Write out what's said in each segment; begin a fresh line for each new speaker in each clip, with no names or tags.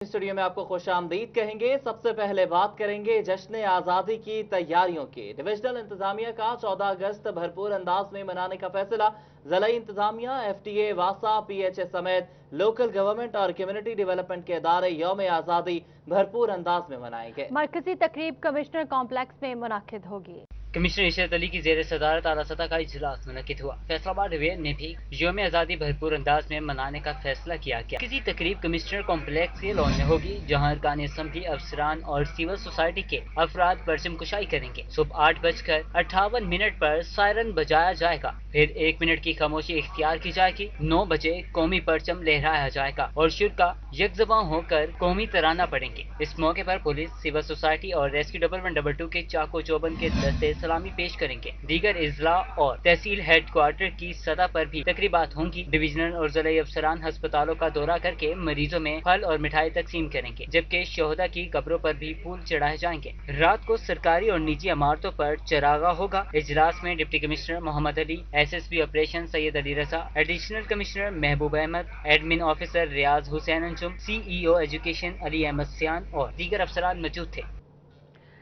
Studio में आपको खुशामदीद कहेंगे। सबसे पहले बात करेंगे जश्न आज़ादी की तैयारियों की। डिविजनल इंतजामिया का 14 अगस्त भरपूर अंदाज में मनाने का फैसला। ज़िला इंतजामिया, FTA, वासा, PHA समेत लोकल गवर्नमेंट और कम्युनिटी डेवलपमेंट के इदारे यौम आज़ादी भरपूर अंदाज में मनाएंगे।
मरकजी तकरीब कमिश्नर कॉम्प्लेक्स में मुनाकिद होगी।
कमिश्नर इशरत अली की जेर सदारत आला सतह का इजलास मुनक्किद हुआ। फैसलाबाद डिवीजन ने भी यौम आज़ादी भरपूर अंदाज में मनाने का फैसला किया गया। किसी तकरीब कमिश्नर कॉम्प्लेक्स के लॉन में होगी, जहां अरकान असम्बली, अफसरान और सिविल सोसाइटी के अफराद परचम कुशाई करेंगे। सुबह 8:58 पर सायरन बजाया जाएगा, फिर 1 मिनट की खामोशी इख्तियार की जाएगी। 9 बजे कौमी परचम लहराया जाएगा और शुरा यकजबां होकर कौमी तराना पढ़ेंगे। इस मौके पर पुलिस, सिविल सोसाइटी और रेस्क्यू डेवलपमेंट नंबर 2 के चाको चौबन के दस्ते सलामी पेश करेंगे। दीगर इजला और तहसील हेड क्वार्टर की सतह पर भी तकरीबात होंगी। डिविजनल और जिला अफसरान अस्पतालों का दौरा करके मरीजों में फल और मिठाई तकसीम करेंगे, जबकि शोहदा की कब्रों पर भी फूल चढ़ाए जाएंगे। रात को सरकारी और निजी इमारतों पर चरागा होगा। इजलास में deputy commissioner Mohammad Ali, SSP operation Syed Ali Raza, additional commissioner Mehboob Ahmed, admin officer Riaz Hussain Anjum, CEO education Ali Ahmed Sian और दीगर अफसरान मौजूद थे।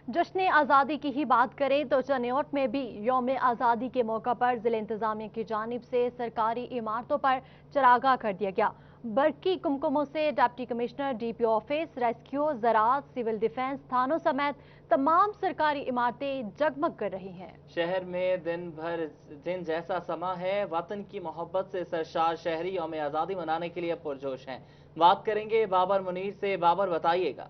जश्न आज़ादी की ही बात करें तो चनियोट में भी यौम आज़ादी के मौका पर जिला इंतजामिया की जानिब से सरकारी इमारतों पर चरागा कर दिया गया। बरकी कुमकुमों से deputy commissioner, DPO office, rescue, ज़राअत, सिविल डिफेंस, थानों समेत तमाम सरकारी इमारतें जगमग कर रही हैं।
शहर में दिन जैसा समा है, वतन की मोहब्बत से सरशार शहरी यौम आज़ादी मनाने के लिए पुरजोश हैं। बात करेंगे बाबर मुनीर से। बाबर, बताइएगा।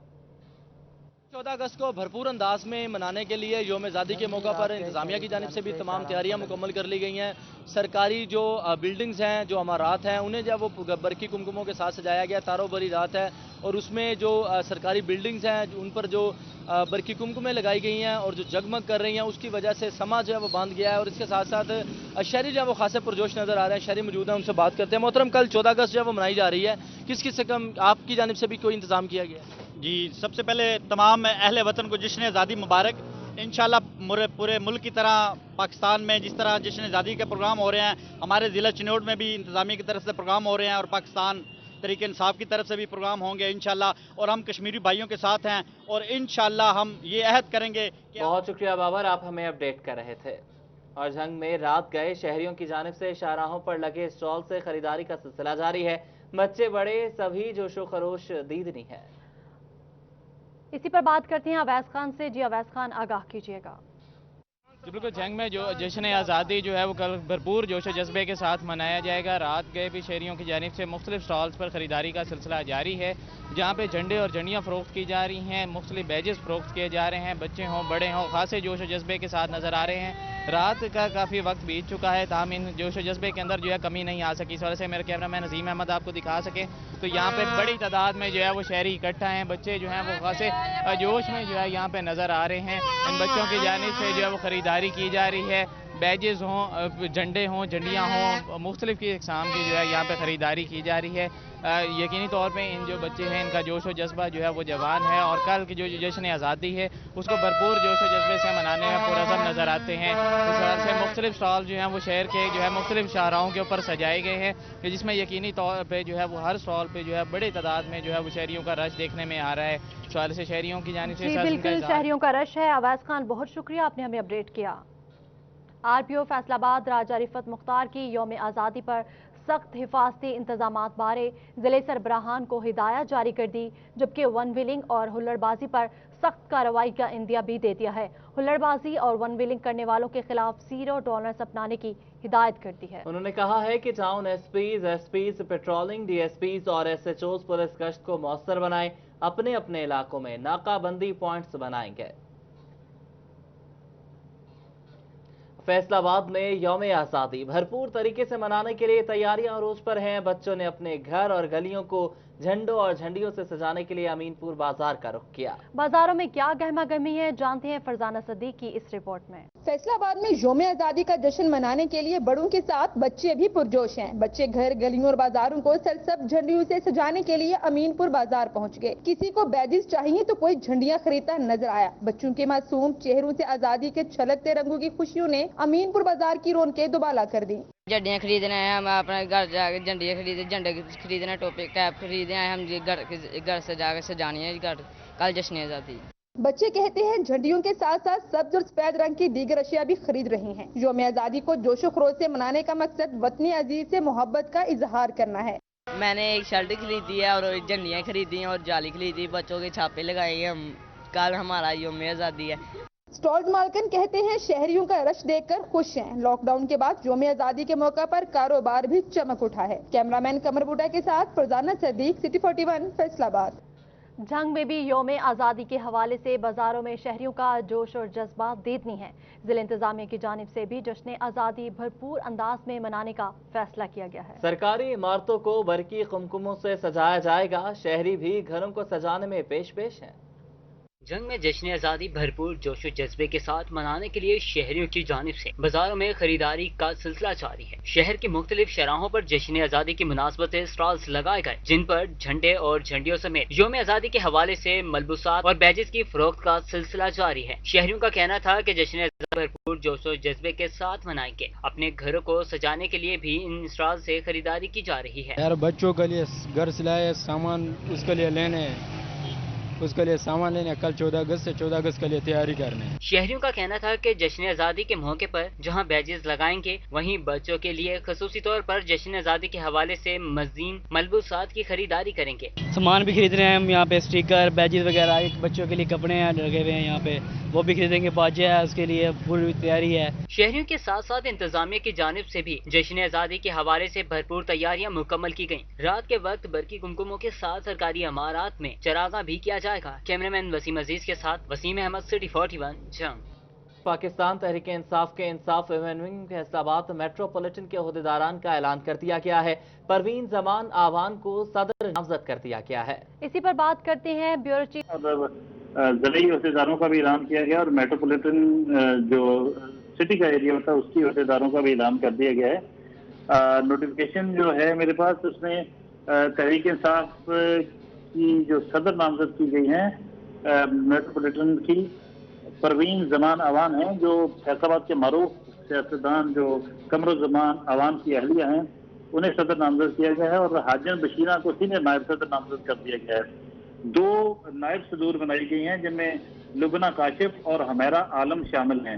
14 अगस्त को भरपूर अंदाज में मनाने के लिए यौम आज़ादी के मौका पर इंतजामिया की जानिब से भी तमाम तैयारियां मुकम्मल कर ली गई हैं। सरकारी जो बिल्डिंग्स हैं, जो अमारात हैं, उन्हें जब वो बरकी कुमकुमों के साथ सजाया गया। तारों भरी रात है और उसमें जो सरकारी बिल्डिंग्स हैं उन पर जो बरकी कुमकुमें लगाई गई हैं और जो जगमग कर रही हैं, उसकी वजह से समा जो है वो बांध गया है। और इसके साथ साथ शहरी जो है वो खासे पुरजोश नज़र आ रहे हैं। शहरी मौजूद हैं, उनसे बात करते हैं। मोहतरम, कल 14 अगस्त जो है वो मनाई जा रही है, किस किस से कम आपकी जानिब से भी कोई इंतजाम किया गया है?
जी, सबसे पहले तमाम अहले वतन को जश्न आज़ादी मुबारक। इंशाल्लाह पूरे मुल्क की तरह पाकिस्तान में जिस तरह जश्न आज़ादी के प्रोग्राम हो रहे हैं, हमारे ज़िला चिनौट में भी इंतजामिया की तरफ से प्रोग्राम हो रहे हैं और पाकिस्तान तरीके इंसाफ की तरफ से भी प्रोग्राम होंगे इंशाल्लाह। और हम कश्मीरी भाइयों के साथ हैं और इंशाल्लाह हम ये अहद करेंगे कि
बहुत शुक्रिया बाबर, आप हमें अपडेट कर रहे थे। और जंग में रात गए शहरियों की जानिब से शाहराहों पर लगे स्टॉल से खरीदारी का सिलसिला जारी है। बच्चे बड़े सभी जोशो खरोश दीदनी है।
इसी पर बात करते हैं अवैस खान से। जी अवैस खान, आगाह कीजिएगा।
बिल्कुल, जंग में जो जश्न आज़ादी जो है वो कल भरपूर जोश जज्बे के साथ मनाया जाएगा। रात गए भी शहरियों की जानिब से मुख्तलिफ स्टॉल्स पर ख़रीदारी का सिलसिला जारी है, जहाँ पे झंडे और झंडियाँ फ़रोख्त की जा रही हैं, मुख्तलिफ बैजेस फ़रोख्त किए जा रहे हैं। बच्चे हों बड़े हों, खासे जोश जज्बे के साथ नज़र आ रहे हैं। रात का काफ़ी वक्त बीत चुका है, ताहम इन जोश जज्बे के अंदर जो है कमी नहीं आ सकी। इस वजह से मेरे कैमरामैन नज़ीम अहमद आपको दिखा सके तो यहाँ पे बड़ी तादाद में जो है वो शहरी इकट्ठा हैं। बच्चे जो हैं वो खासे जोश में जो है यहाँ पे नज़र आ रहे हैं। इन बच्चों की जानिब से जो है वो ख़रीदारी की जा रही है। बैजेस हों, झंडे हों, झंडियाँ हों, मुख्तलिफ की इकसाम की जो है यहाँ पे ख़रीदारी की जा रही है। यकीनी तौर पे इन जो बच्चे हैं इनका जोश व जज्बा जो है वो जवान है और कल की जो जश्न आज़ादी है उसको भरपूर जोश व जज्बे से मनाने में पुरअज़म नज़र आते हैं। इस वजह से मुख्तलिफ स्टॉल जो हैं वो शहर के जो है मुख्तलिफ शाहराहों के ऊपर सजाए गए हैं, जिसमें यकीनी तौर पर जो है वो हर स्टॉल पर जो है बड़ी तादाद में जो है वो शहरियों का रश देखने में आ रहा है। इस वजह से शहरियों की जानिब से
बिल्कुल शहरियों का रश है। अवैस खान, बहुत शुक्रिया, आपने हमें अपडेट किया। RPO फैसलाबाद राजा रिफत मुख्तार की यौम आज़ादी पर सख्त हिफाजती इंतजामात बारे ज़िले सरबराहान को हिदायत जारी कर दी, जबकि वन व्हीलिंग और हुल्लड़बाजी पर सख्त कार्रवाई का इंदिया भी दे दिया है। हुल्लड़बाजी और वन व्हीलिंग करने वालों के खिलाफ 0 टॉलरेंस अपनाने की हिदायत कर दी है। उन्होंने
कहा है कि टाउन SPs पेट्रोलिंग, DSPs और SHOs पुलिस गश्त को मौसर बनाएं, अपने अपने इलाकों में नाकाबंदी पॉइंट्स बनाएंगे। फैसलाबाद में यौम आज़ादी भरपूर तरीके से मनाने के लिए तैयारियां अरूज पर हैं। बच्चों ने अपने घर और गलियों को झंडों और झंडियों से सजाने के लिए अमीनपुर बाजार का रुख किया।
बाजारों में क्या गहमा गहमी है, जानते हैं फरजाना सदीक की इस रिपोर्ट में।
फैसलाबाद में यौम आज़ादी का जश्न मनाने के लिए बड़ों के साथ बच्चे भी पुरजोश हैं। बच्चे घर, गलियों और बाजारों को सरसब्ज झंडियों से सजाने के लिए अमीनपुर बाजार पहुंच गए। किसी को बैजेस चाहिए तो कोई झंडियां खरीदता नजर आया। बच्चों के मासूम चेहरों से आज़ादी के छलकते रंगों की खुशियों ने अमीनपुर बाजार की रौनकें दुबाला कर दी।
झंडियाँ खरीदने आए, हम अपने घर जाकर झंडे खरीदने, टोपी कैप खरीदने आए, हम घर से जाकर सजानी है घर कल जश्न आज़ादी।
बच्चे कहते हैं झंडियों के साथ साथ सब्ज और सफेद रंग की दीगर अशिया भी खरीद रही हैं। यौम आज़ादी को जोशो खरोश से मनाने का मकसद वतनी अजीज से मोहब्बत का इजहार करना है।
मैंने एक शर्ट खरीदी है और झंडियाँ खरीदी हैं और जाली खरीदी, बच्चों के छापे लगाए हैं। हम कल हमारा यौम आज़ादी है।
स्टॉल मालकन कहते हैं शहरियों का रश देखकर खुश हैं। लॉकडाउन के बाद यौम आज़ादी के मौका पर कारोबार भी चमक उठा है। कैमरामैन कमर बूटा के साथ फरजाना सदीक, सिटी 41 फैसलाबाद।
जंग में भी यौम आज़ादी के हवाले से बाजारों में शहरियों का जोश और जज्बा दीदनी है। जिला इंतजामिया की जानिब से भी जश्न आज़ादी भरपूर अंदाज में मनाने का फैसला किया गया है।
सरकारी इमारतों को बरकी कुमकुमों से सजाया जाएगा। शहरी भी घरों को सजाने में पेश हैं।
जंग में जश्न आज़ादी भरपूर जोश व जज्बे के साथ मनाने के लिए शहरियों की जानिब से बाजारों में खरीदारी का सिलसिला जारी है। शहर की मुख्तलिफ शराहों पर जश्न आज़ादी की मुनासबत से स्टॉल्स लगाए गए, जिन पर झंडे और झंडियों समेत यौम आज़ादी के हवाले से मलबूसात और बैजेस की फरोख्त का सिलसिला जारी है। शहरियों का कहना था कि जश्न आज़ादी भरपूर जोश व जज्बे के साथ मनाएंगे। अपने घरों को सजाने के लिए भी इन स्टॉल से खरीदारी की जा रही है।
यार बच्चों के लिए घर सिलाए सामान, उसके लिए लेने, उसके लिए सामान लेने, कल 14 अगस्त से 14 अगस्त के लिए तैयारी करने।
शहरियों का कहना था कि जश्न आज़ादी के मौके पर जहां बैजेस लगाएंगे, वहीं बच्चों के लिए खसूसी तौर पर जश्न आज़ादी के हवाले से मज़ीद मलबूसात की खरीदारी करेंगे।
सामान भी खरीद रहे हैं हम यहाँ पे, स्टिकर, बैजेस वगैरह, बच्चों के लिए कपड़े हैं लगे हुए हैं यहाँ पे, वो भी खरीदेंगे। बाजे है, उसके लिए पूरी तैयारी है।
शहरियों के साथ साथ इंतजामिया की जानिब से भी जश्न आज़ादी के हवाले से भरपूर तैयारियां मुकम्मल की गयी। रात के वक्त बरकी कुमकुमों के साथ सरकारी इमारत में चरागा भी किया जाएगा। कैमरामैन वसीम अजीज के साथ वसीम अहमद, सिटी 41 जंग।
पाकिस्तान तहरीक इंसाफ के इंसाफ विंग फैसलाबाद मेट्रोपॉलिटन के ओहदेदारान का ऐलान कर दिया गया है। परवीन जमान आवान को सदर नामजद कर दिया गया है।
इसी पर बात करते हैं ब्यूरो चीफ।
ज़िले ओहदेदारों का भी ऐलान किया गया और मेट्रोपॉलिटन जो सिटी का एरिया होता है उसकी ओहदेदारों का भी ऐलान कर दिया गया है। नोटिफिकेशन जो है मेरे पास, उसमें तहरीक इंसाफ की जो सदर नामजद की गई हैं मेट्रोपॉलिटन की परवीन जमान अवान हैं, जो फैसलाबाद के मारूफ सियासतदान जो कमरुज़्ज़मान अवान की अहलिया हैं, उन्हें सदर नामजद किया गया है और हाजन बशीरा को सीनियर नायब सदर नामजद कर दिया गया है। 2 नायब सदूर बनाई गई हैं, जिनमें लुबना काशिफ और हमेरा आलम शामिल हैं।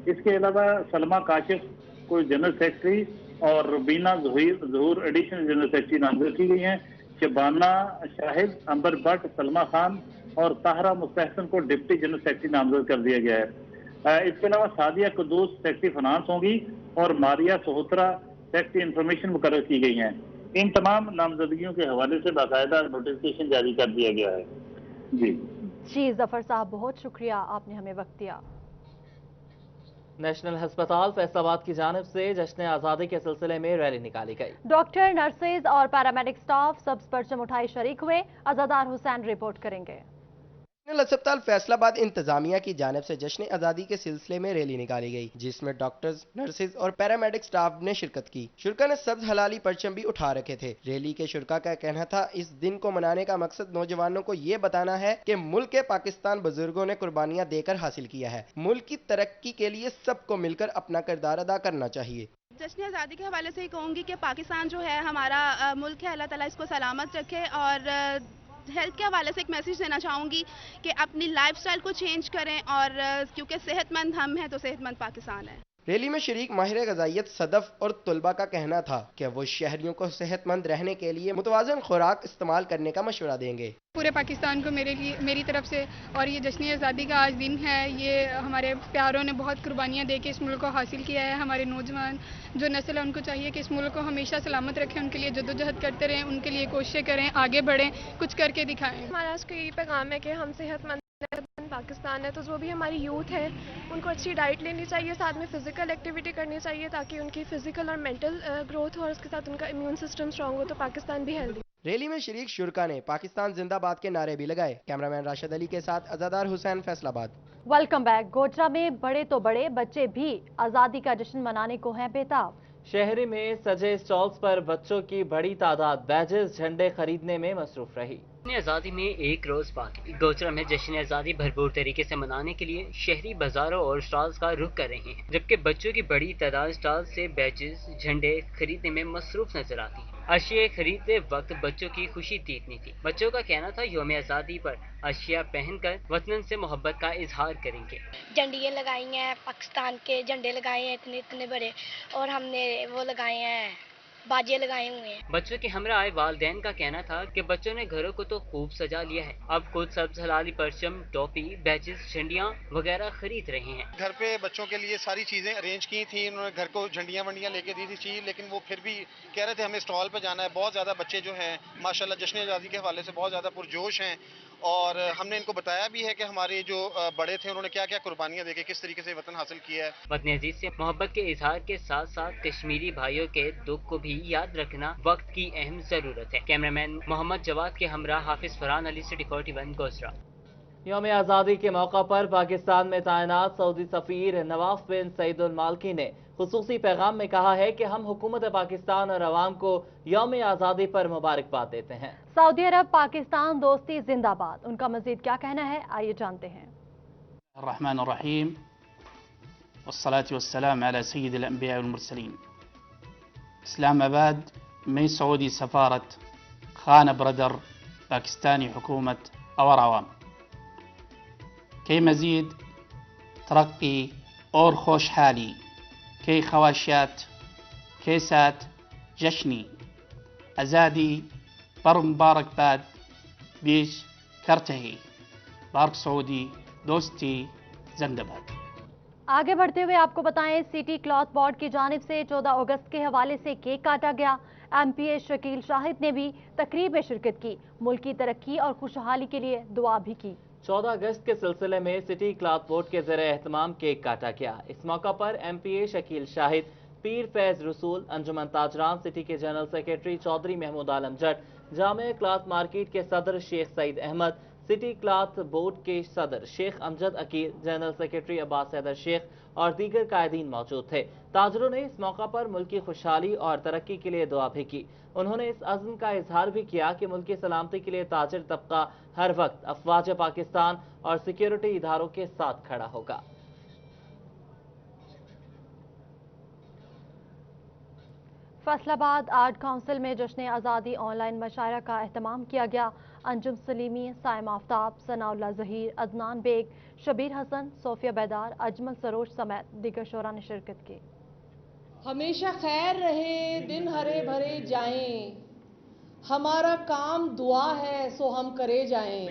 इसके अलावा सलमा काशिफ को जनरल सेक्रेटरी और रुबीना ज़हूर एडिशनल जनरल सेक्रेटरी नामजद की गई हैं। शबाना शाहिद, अंबर भट्ट, सलमा खान और ताहरा मुस्तहसन को डिप्टी जनरल सेक्रेटरी नामजद कर दिया गया है। इसके अलावा सादिया कुदूस सेक्रेटरी फाइनेंस होंगी और मारिया सोहत्रा सेक्रेटरी इंफॉर्मेशन मुकर्रर की गई हैं। इन तमाम नामजदगियों के हवाले से बाकायदा नोटिफिकेशन जारी कर दिया गया है। जी
जफर साहब, बहुत शुक्रिया, आपने हमें वक्त दिया।
नेशनल अस्पताल फैसलाबाद की जानिब से जश्न आज़ादी के सिलसिले में रैली निकाली गई।
डॉक्टर, नर्सेज और पैरामेडिक स्टाफ सब्ज परचम उठाए शरीक हुए। अज़ादार हुसैन रिपोर्ट करेंगे।
नेशनल अस्पताल फैसलाबाद इंतजामिया की जानिब से जश्न आज़ादी के सिलसिले में रैली निकाली गई, जिसमें डॉक्टर्स, नर्सेज और पैरामेडिक स्टाफ ने शिरकत की। शुरका ने सब्ज हलाली परचम भी उठा रखे थे। रैली के शुरका का कहना था, इस दिन को मनाने का मकसद नौजवानों को ये बताना है कि मुल्क के पाकिस्तान बुजुर्गों ने कुर्बानियां देकर हासिल किया है। मुल्क की तरक्की के लिए सबको मिलकर अपना किरदार अदा करना चाहिए।
जश्न आज़ादी के हवाले से कहूँगी कि पाकिस्तान जो है हमारा मुल्क है, अल्लाह ताला इसको सलामत रखे। और हेल्थ के हवाले से एक मैसेज देना चाहूँगी कि अपनी लाइफस्टाइल को चेंज करें, और क्योंकि सेहतमंद हम हैं तो सेहतमंद पाकिस्तान है।
रैली में शरीक माहिर ग़ज़ाइयत सदफ और तुलबा का कहना था कि वो शहरियों को सेहतमंद रहने के लिए मुतवाज़न खुराक इस्तेमाल करने का मशवरा देंगे।
पूरे पाकिस्तान को मेरी तरफ से, और ये जश्न आज़ादी का आज दिन है, ये हमारे प्यारों ने बहुत कुर्बानियाँ दे के इस मुल्क को हासिल किया है। हमारे नौजवान जो नस्ल है उनको चाहिए कि इस मुल्क को हमेशा सलामत रखें, उनके लिए जद्दोजहद करते रहें, उनके लिए कोशिशें करें, आगे बढ़ें, कुछ करके दिखाएं।
हमारा आज का यही पैगाम है कि हम सेहतमंद पाकिस्तान है, तो जो भी हमारी यूथ है उनको अच्छी डाइट लेनी चाहिए, साथ में फिजिकल एक्टिविटी करनी चाहिए ताकि उनकी फिजिकल और मेंटल ग्रोथ हो और उसके साथ उनका इम्यून सिस्टम स्ट्रांग हो, तो पाकिस्तान भी हेल्दी।
रैली में शरीक शुरका ने पाकिस्तान जिंदाबाद के नारे भी लगाए। कैमरामैन राशिद अली के साथ अज़ादार हुसैन, फैसलाबाद।
Welcome back. गोजरा में बड़े तो बड़े बच्चे भी आज़ादी का जश्न मनाने को हैं बेताब।
शहरी में सजे स्टॉल्स पर बच्चों की बड़ी तादाद बैजेस झंडे खरीदने में मसरूफ रही।
जश्न आज़ादी में एक रोज बाकी। गोचरा में जश्न आज़ादी भरपूर तरीके से मनाने के लिए शहरी बाजारों और स्टॉल्स का रुख कर रहे हैं, जबकि बच्चों की बड़ी तादाद स्टॉल से बैजेस झंडे खरीदने में मसरूफ नजर आती है। अशिया खरीदते वक्त बच्चों की खुशी तीतनी थी। बच्चों का कहना था यौम आज़ादी पर अशिया पहनकर वतन से मोहब्बत का इजहार करेंगे।
झंडियाँ लगाई हैं, पाकिस्तान के झंडे लगाए हैं इतने इतने बड़े, और हमने वो लगाए हैं, बाजे लगाए हुए हैं।
बच्चों के हमरा आए वालिदैन का कहना था कि बच्चों ने घरों को तो खूब सजा लिया है, अब खुद सब्ज हलाली परचम, टोपी, बैजेस, झंडियाँ वगैरह खरीद रहे हैं।
घर पे बच्चों के लिए सारी चीजें अरेंज की थी, उन्होंने घर को झंडियाँ वंडियाँ लेके दी थी चीज, लेकिन वो फिर भी कह रहे थे हमें स्टॉल पे जाना है। बहुत ज्यादा बच्चे जो हैं माशाल्लाह जश्न आज़ादी के हवाले से बहुत ज्यादा पुरजोश हैं, और हमने इनको बताया भी है कि हमारे जो बड़े थे उन्होंने क्या क्या कुर्बानियां देके किस तरीके से वतन हासिल किया है।
वतन अजीज से मोहब्बत के इजहार के साथ साथ कश्मीरी भाइयों के दुख को भी याद रखना वक्त की अहम जरूरत है। कैमरामैन मोहम्मद जवाद के हमरा हाफिज फरहान अली, सिटी 41 गोसरा।
यौम आज़ादी के मौका पर पाकिस्तान में तैनात सऊदी सफीर नवाफ बिन सईदुल मालकी ने खुसूसी पैगाम में कहा है कि हम हुकूमत पाकिस्तान और अवाम को यौम आज़ादी पर मुबारकबाद देते हैं।
सऊदी अरब पाकिस्तान दोस्ती जिंदाबाद, उनका मजीद क्या कहना है, आइए जानते हैं।
अर्रहमान अर्रहीम वस्सलातु वस्सलाम अला सय्यिदिल अंबिया वल मुरसलीन। इस्लामाबाद में सऊदी सफारत खान ब्रदर पाकिस्तानी हुकूमत और अवाम के मजीद तरक्की और खुशहाली के ख्वाहिशात के साथ जश्नी आज़ादी पर मुबारकबाद पेश करते हैं। पाक सऊदी दोस्ती जिंदाबाद।
आगे बढ़ते हुए आपको बताएं, सिटी क्लॉथ बोर्ड की जानिब से 14 अगस्त के हवाले से केक काटा गया। MP शकील शाहिद ने भी तकरीब में शिरकत की, मुल्क की तरक्की और खुशहाली के लिए दुआ भी की।
14 अगस्त के सिलसिले में सिटी क्लॉथ बोर्ड के ज़रिए एहतमाम केक काटा गया। इस मौका पर MP शकील शाहिद, पीर फैज रसूल, अंजुमन ताजरान सिटी के जनरल सेक्रेटरी चौधरी महमूद आलम जट, जामे क्लॉथ मार्केट के सदर Sheikh Saeed Ahmad, city cloth board के सदर शेख अमजद अकील, जनरल सेक्रेटरी अब्बास हैदर शेख और दीगर कायदीन मौजूद थे। ताजरों ने इस मौका पर मुल्क की खुशहाली और तरक्की के लिए दुआ भी की। उन्होंने इस अज़्म का इजहार भी किया कि मुल्क की सलामती के लिए ताजिर तबका हर वक्त अफवाज पाकिस्तान और सिक्योरिटी इदारों के साथ खड़ा होगा।
फैसलाबाद आर्ट काउंसिल में जश्न आज़ादी ऑनलाइन मशायरा का एहतमाम किया गया। अंजुम सलीमी, साइमा आफ्ताब, सनाउल्लाह ज़हीर, अदनान बेग, शबीर हसन, सोफिया बैदार, अजमल सरोज समेत दीगर शोरा ने शिरकत की।
हमेशा खैर रहे, दिन हरे भरे जाएं, हमारा काम दुआ है सो हम करे जाएं।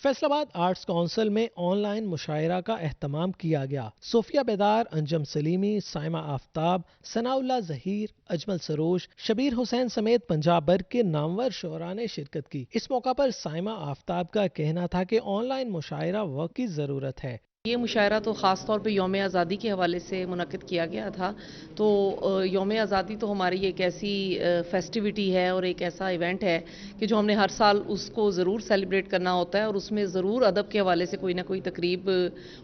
फैसलाबाद आर्ट्स काउंसिल में ऑनलाइन मुशायरा का एहतमाम किया गया। सोफिया बेदार, अंजम सलीमी, साइमा आफ्ताब, सनाउल्लाह ज़हीर, अजमल सरोज, शबीर हुसैन समेत पंजाब भर के नामवर शोरा ने शिरकत की। इस मौका पर साइमा आफ्ताब का कहना था कि ऑनलाइन मुशायरा वक्त की ज़रूरत है।
ये मुशायरा तो ख़ास तौर पे यौम आज़ादी के हवाले से मुनक़िद किया गया था। तो यौम आज़ादी तो हमारी एक ऐसी फेस्टिविटी है और एक ऐसा इवेंट है कि जो हमने हर साल उसको ज़रूर सेलिब्रेट करना होता है और उसमें ज़रूर अदब के हवाले से कोई ना कोई तकरीब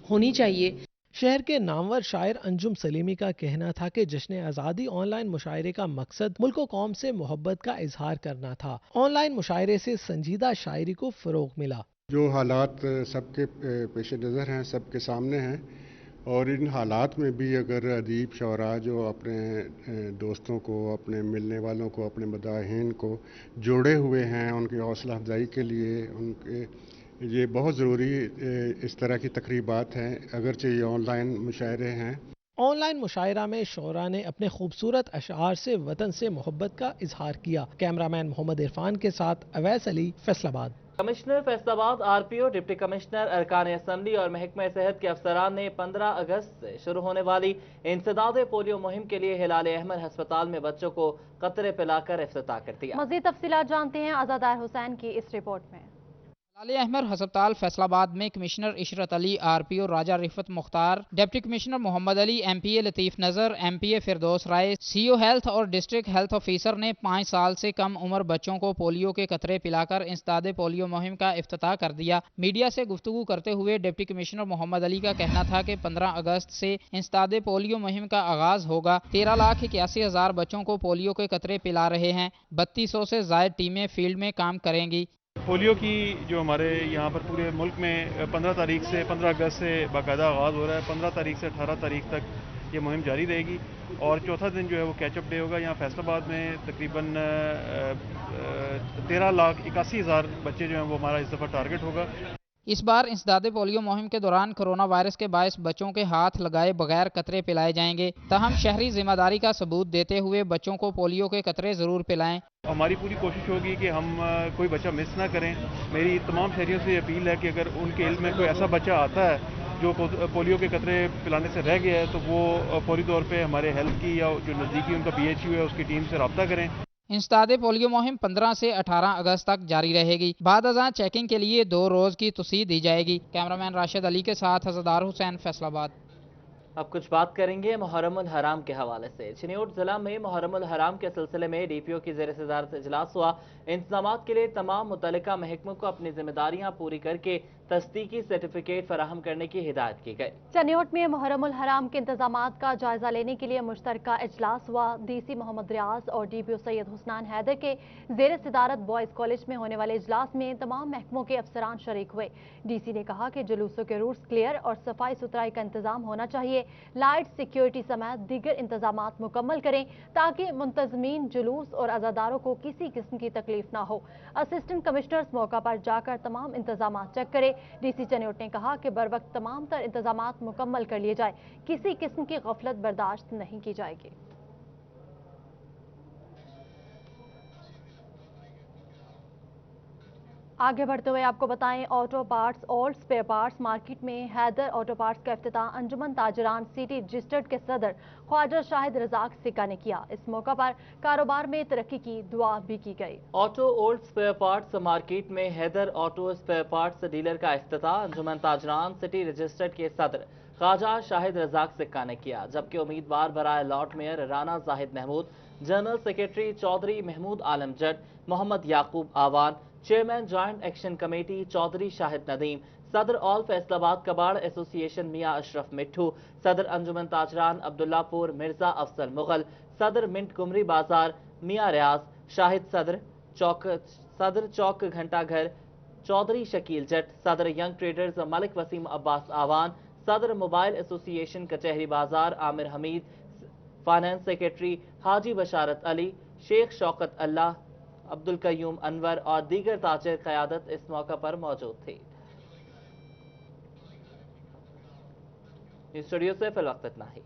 होनी चाहिए।
शहर के नामवर शायर अंजुम सलीमी का कहना था कि जश्न आज़ादी ऑनलाइन मुशायरे का मकसद मुल्क व कौम से मोहब्बत का इजहार करना था। ऑनलाइन मुशायरे से संजीदा शायरी को फ़रोग़ मिला।
जो हालात सबके पेश नज़र हैं, सबके सामने हैं, और इन हालात में भी अगर अदीब शौरा जो अपने दोस्तों को, अपने मिलने वालों को, अपने मदाहीन को जोड़े हुए हैं, उनकी हौसला अफजाई के लिए उनके ये बहुत ज़रूरी इस तरह की तकरीबात हैं, अगरचे ये ऑनलाइन मुशायरे हैं।
ऑनलाइन मुशायरा में शोरा ने अपने खूबसूरत अशआर से वतन से मोहब्बत का इजहार किया। कैमरामैन मोहम्मद इरफान के साथ Awais Ali, Faisalabad.
Commissioner Faisalabad, RPO, deputy commissioner, अरकान असम्बली और महकमा सेहत के अफसरान ने 15 अगस्त से शुरू होने वाली इंसदाद पोलियो मुहिम के लिए हिलाल अहमद अस्पताल में बच्चों को कतरे पिलाकर इफ्तिताह कर दिया।
मज़ीद तफसीलात जानते हैं आज़ादार हुसैन की इस रिपोर्ट में।
लाली अहमद हस्पताल फैसलाबाद में commissioner Ishrat Ali, RPO Raja Riffat Mukhtar, deputy commissioner Mohammad Ali, MPA Latif Nazar, MPA Firdous Rai, CO health और डिस्ट्रिक्ट हेल्थ ऑफिसर ने 5 साल से कम उम्र बच्चों को पोलियो के कतरे पिलाकर इंसदाद पोलियो मुहिम का इफ्तिताह कर दिया। मीडिया से गुफ्तगू करते हुए डिप्टी कमिश्नर मोहम्मद अली का कहना था कि 15 अगस्त से इंसदाद पोलियो मुहिम का आगाज होगा। 13,81,000 बच्चों को पोलियो के कतरे पिला रहे हैं। 3200 से ज्यादा टीमें फील्ड में काम करेंगी।
पोलियो की जो हमारे यहाँ पर पूरे मुल्क में 15 तारीख से 15 अगस्त से बाकायदा आगाज़ हो रहा है। 15 तारीख से 18 तारीख तक ये मुहिम जारी रहेगी और चौथा दिन जो है वो कैचअप डे होगा। यहाँ फैसलाबाद में तकरीबन 13,81,000 बच्चे जो हैं वो हमारा इस दफ़ा टारगेट होगा।
इस बार इंसदाद पोलियो मुहिम के दौरान कोरोना वायरस के बायस बच्चों के हाथ लगाए बगैर कतरे पिलाए जाएंगे। ताहम शहरी जिम्मेदारी का सबूत देते हुए बच्चों को पोलियो के कतरे जरूर पिलाएं।
हमारी पूरी कोशिश होगी कि हम कोई बच्चा मिस ना करें। मेरी तमाम शहरियों से अपील है कि अगर उनके इल्म में कोई ऐसा बच्चा आता है जो पोलियो के कतरे पिलाने से रह गया है तो वो फौरी तौर पे हमारे हेल्थ की या जो नज़दीकी उनका PHU है उसकी टीम से रब्ता करें।
इंसदाद पोलियो मुहिम 15 से 18 अगस्त तक जारी रहेगी। बाद अज़ां चेकिंग के लिए 2 रोज की तोसी दी जाएगी। कैमरामैन राशिद अली के साथ हज़रदार हुसैन, फैसलाबाद।
अब कुछ बात करेंगे मुहर्रमुल हराम के हवाले से। चिन्योट जिला में मुहर्रमुल हराम के सिलसिले में DPO की ज़ेर सदारत इजलास हुआ। इंतजामात के लिए तमाम मुतल्लिका महकमों को अपनी जिम्मेदारियां पूरी करके तस्दीकी सर्टिफिकेट फराहम करने की हिदायत की गई।
चिन्योट में मुहर्रमुल हराम के इंतजामात का जायजा लेने के लिए मुश्तरका इजलास हुआ। DC मोहम्मद रियाज और DPO सैयद हुस्नान हैदर के ज़ेर सदारत बॉयज कॉलेज में होने वाले इजलास में तमाम महकमों के अफसरान शरीक हुए। DC ने कहा कि जुलूसों के रूट्स क्लियर और सफाई सुथराई का इंतजाम होना चाहिए। लाइट, सिक्योरिटी समेत दीगर इंतजामात मुकम्मल करें ताकि मुंतजमीन, जुलूस और अज़ादारों को किसी किस्म की तकलीफ ना हो। असिस्टेंट कमिश्नर्स मौका पर जाकर तमाम इंतजामात चेक करें। DC चिन्योट ने कहा कि बर वक्त तमाम तर इंतजामात मुकम्मल कर लिए जाए। किसी किस्म की गफलत बर्दाश्त नहीं की जाएगी। आगे बढ़ते हुए आपको बताएं, auto parts old spare parts market में हैदर ऑटो पार्ट्स का इफ्तिताह अंजुमन ताजरान सिटी रजिस्टर्ड के सदर ख्वाजा शाहिद रजाक सिक्का ने किया। इस मौका पर कारोबार में तरक्की की दुआ भी की गई।
Auto old spare parts market में Haider auto spare parts dealer का इफ्तिताह अंजुमन ताजरान सिटी रजिस्टर्ड के सदर ख्वाजा शाहिद रजाक सिक्का ने किया, जबकि उम्मीदवार बराए lord mayor Rana Zahid Mehmood, general secretary Chaudhry Mahmood Alam Jat, Mohammad Yaqoob Awan, chairman joint action committee Chaudhry Shahid Nadeem, सदर ऑल फैसलाबाद कबाड़ एसोसिएशन मियां अशरफ मिट्ठू, सदर अंजुमन ताजरान अब्दुल्लापुर मिर्जा अफसल मुगल, सदर मिंट कुमरी बाजार मियां रियाज, शाहिद सदर चौक घंटा घर चौधरी शकील जट, सदर यंग ट्रेडर्स मलिक वसीम अब्बास आवान, सदर मोबाइल एसोसिएशन कचहरी बाजार आमिर हमीद, फाइनेंस सेक्रेटरी हाजी बशारत अली, शेख शौकत अल्लाह, अब्दुल कयूम अनवर और दीगर ताजिर क़यादत इस मौका पर मौजूद थी। स्टूडियो से फिल वक्त इतना ही।